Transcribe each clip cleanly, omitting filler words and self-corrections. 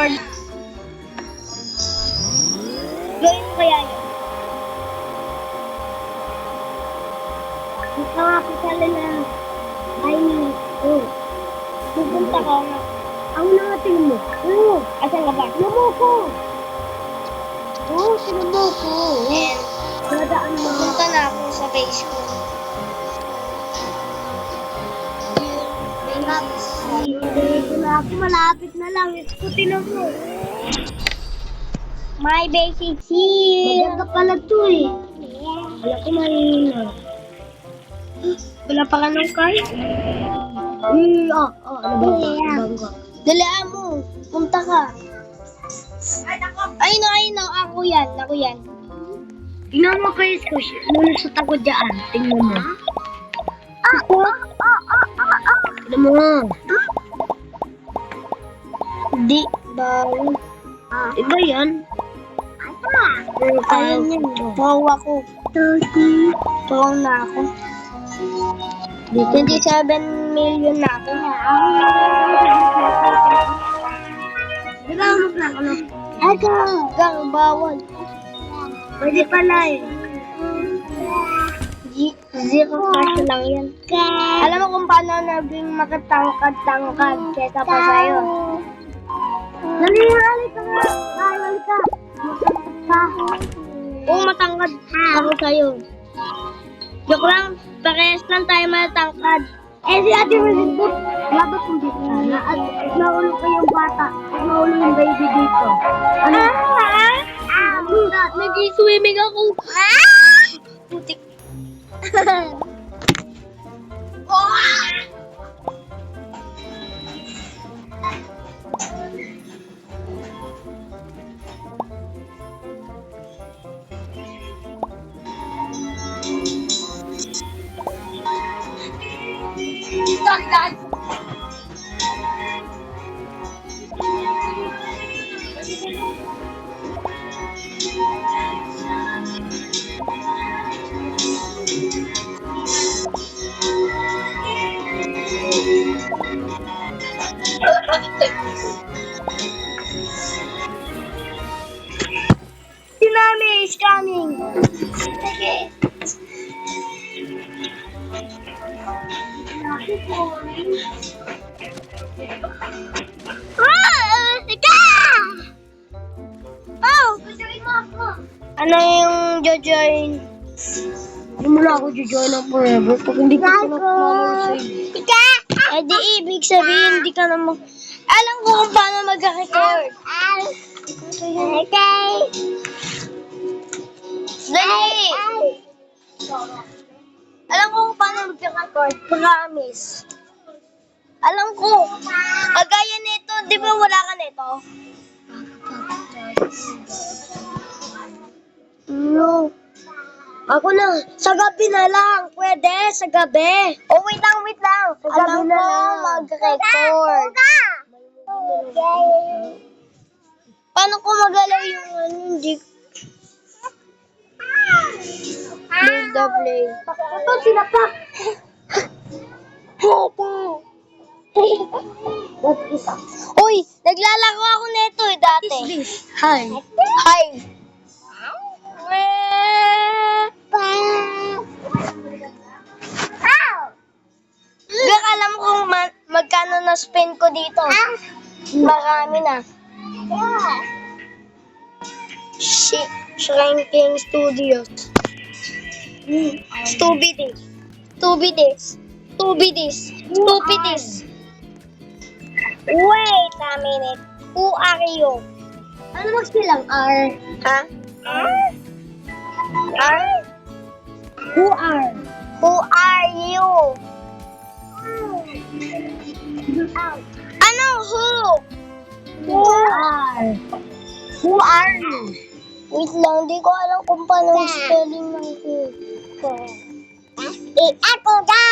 card. Gawin mo kaya yun? Nakakasala na. Ay, oh. Pupunta ka na. Ang natin mo. Oo. Asan ka ba? Namuko. Oo, sinamuko. And, Nadaan mo. pupunta na ako sa base ko. Malapit na lang. Iskutin ako. My basic here. Maganda pala to eh. Wala ko mahina. Wala pa ka ng card? Nabangga. Dalaan mo. Punta ka. Ay, no. Ako yan. Tingnan mo kayo, Scosh. Lulusot ako dyan. Tingnan mo. Tingnan mo. Di. Bawal. Iba yan. Ayan yan. Wow ako. Wow na ako. 27 million na ako. Nagamot na ako. Gang, bawal. Pwede pala eh. Zero cash lang yan. Alam mo kung paano naging makatangkad-tangkad kesa pa sa'yo. Nalihalit ka nga. Nalihalit ka. Oo, matangkad ako sa'yo. Joke lang, parehas lang tayo matangkad. Eh, si Ate Marisbot, dapat hindi sana. At naulog ko yung bata. Naulog yung baby dito. Ano? Nag-swimming ako. Putik. Tsunami is coming. Okay. Ano yung jojoin? Hindi mo na ako jojoin ng forever pag hindi ka pinag-follow Eh di ibig sabihin hindi ka naman... Alam ko kung paano mag-record. Okay. Dali! Alam ko kung paano mag-record. Promise. Alam ko. Kagaya nito, di ba wala ka nito? No. Ako na. Sa gabi na lang. Pwede, sa gabi. Oh, wait lang. Sa gabi Alam na ko lang. mag-record. Paano ko magalaw yung ano, hindi... Build the play. Ito, sinapak. What is that? Uy, naglalaro ako nito eh dati. What is this? Hi. Gak, alam ko magkano na spend ko dito. Marami na. Shrinking Studios. Stupidest. Wait a minute. Who are you? Ano magsilang R? Ha? R? Who are you? Ano who? Who are you? Wait lang, di ko alam kung paano yung spelling ng who. Ako da!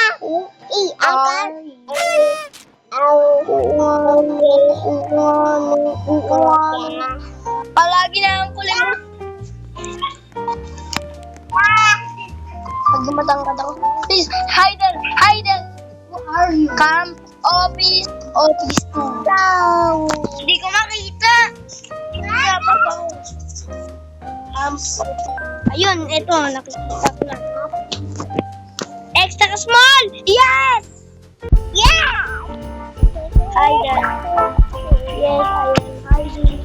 Palagi na ang kulit. Pag matangkad ako. Please, hide. Who are you? Come, office 2. Hindi ko makita. Ayun, ito, nakikita ko na. Extra small! Yes! Yeah! Hi there. Yes, I am hiding.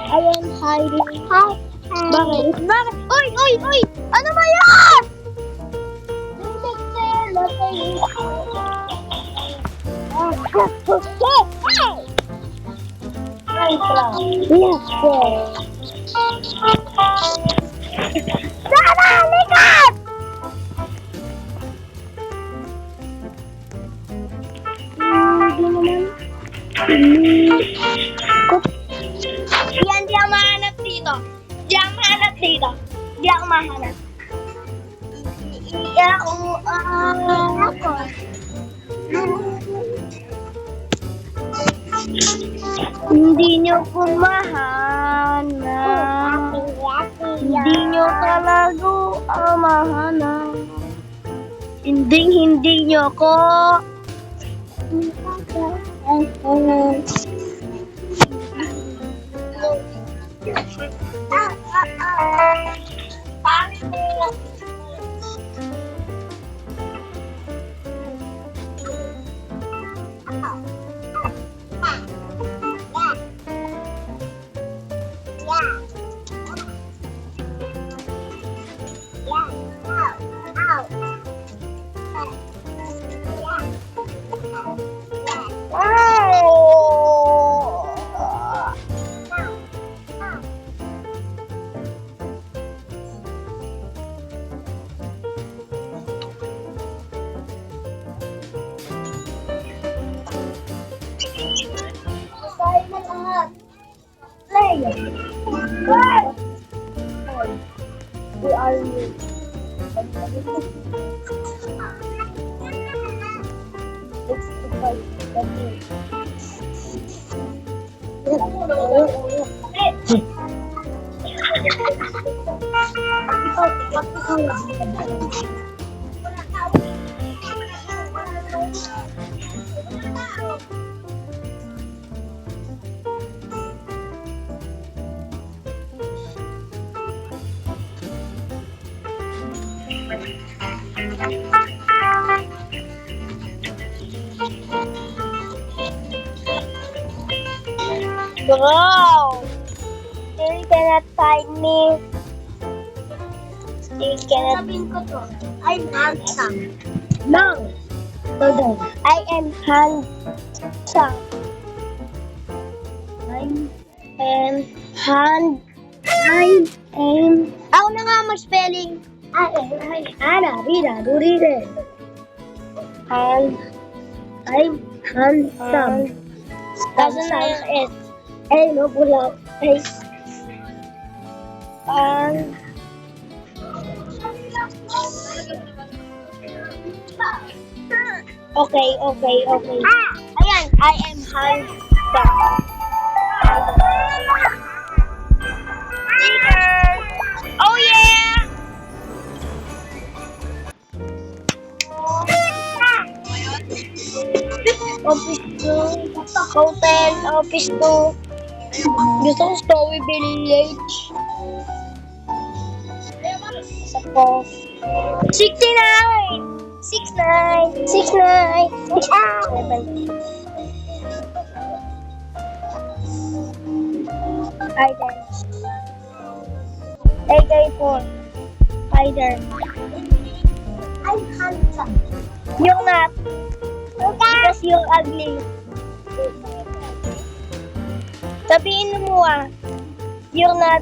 I am hiding. Bakit? Bakit? Uy! Uy! Uy! Ano ba yan? Yes, Tara! Likat! Yan, di ako mahanap dito. Di ako mahanap dito. Di ako mahanap. Di ako, ako. Hindi nyo po mahanap. Hindi nyo talaga mahanap. Hindi nyo ko. Where are you? Wow! Still cannot find me. Still cannot. Sabihin ko to. I'm handsome. No. I am handsome. Ako na nga mag-spelling. Ana, Rida, Duride. I'm handsome. Kaso na yung S. Ay, no, pula. Ay. Okay. Ayan, I am handsome. Oh yeah! Office 2. Hotel, office 2. Gusto ko Story Village. Isa po. 69! 69! 69! Hider. AK4. Hider. I'm handsome. You're not. Because you're ugly. Sabihin mo you're not.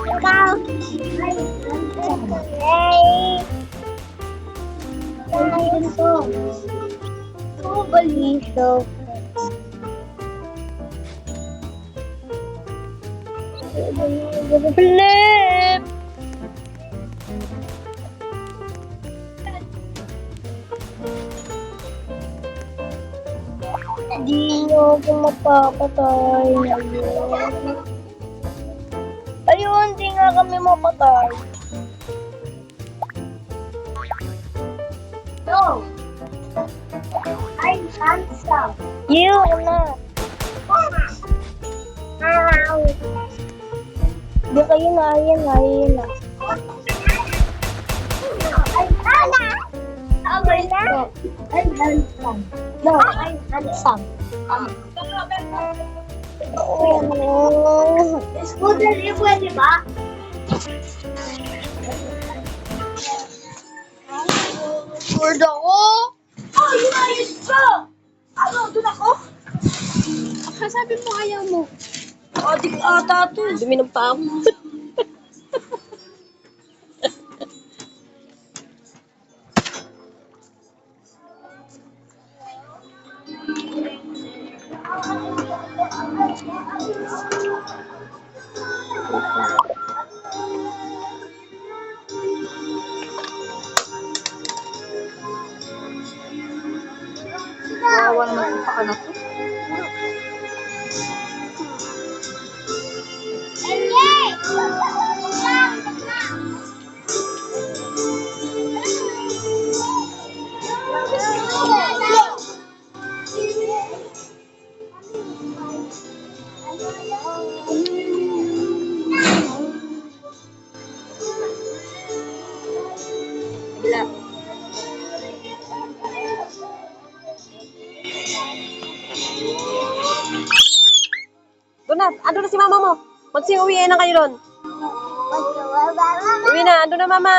Ikaw. Hey. Bali so. Flip. Di nyo ako mapapatay. Ayun, di nga kami mapatay. Handsome. You, na. Hindi kayo na, ayan na, ayan na. I'm handsome. No, I'm handsome. School na rin pwede ba? Word ako. Oh, inayos ko! Ano, doon ako? Sabi mo ayaw mo. Adik ata to. Dumi ng paa mo. Wawa naman yung paka na to. Bila. Doon na, ando na si mama mo. Uwi na kayo doon. Uwi na, ando na mama.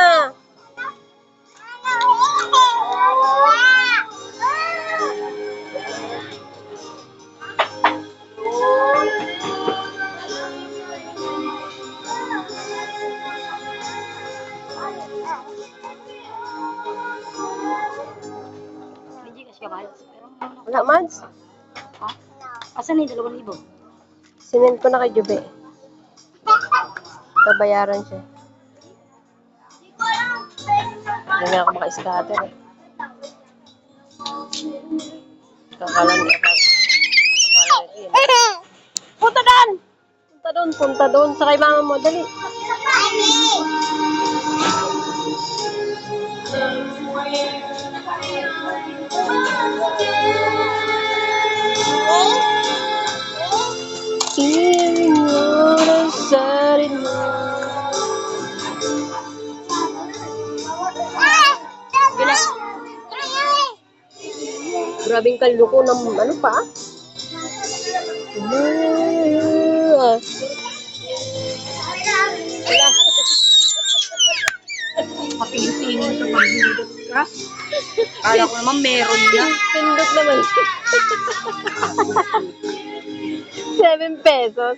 Hindi kasi kabayad. Pero Wala, Mads. asan yung 2,000? Sinend ko na kay Jube. Babayaran siya. Hindi na ako maka-scatter eh. Kakala niya. Akala niya. Punta doon! Punta doon, punta doon. Sa kay mama mo, dali. Hearing what I said in Grabing kaluko ng ano pa? Wala. Patingin-tingin ka pag-hindot ka. Kala ko naman meron na. Pindot naman. 7 pesos.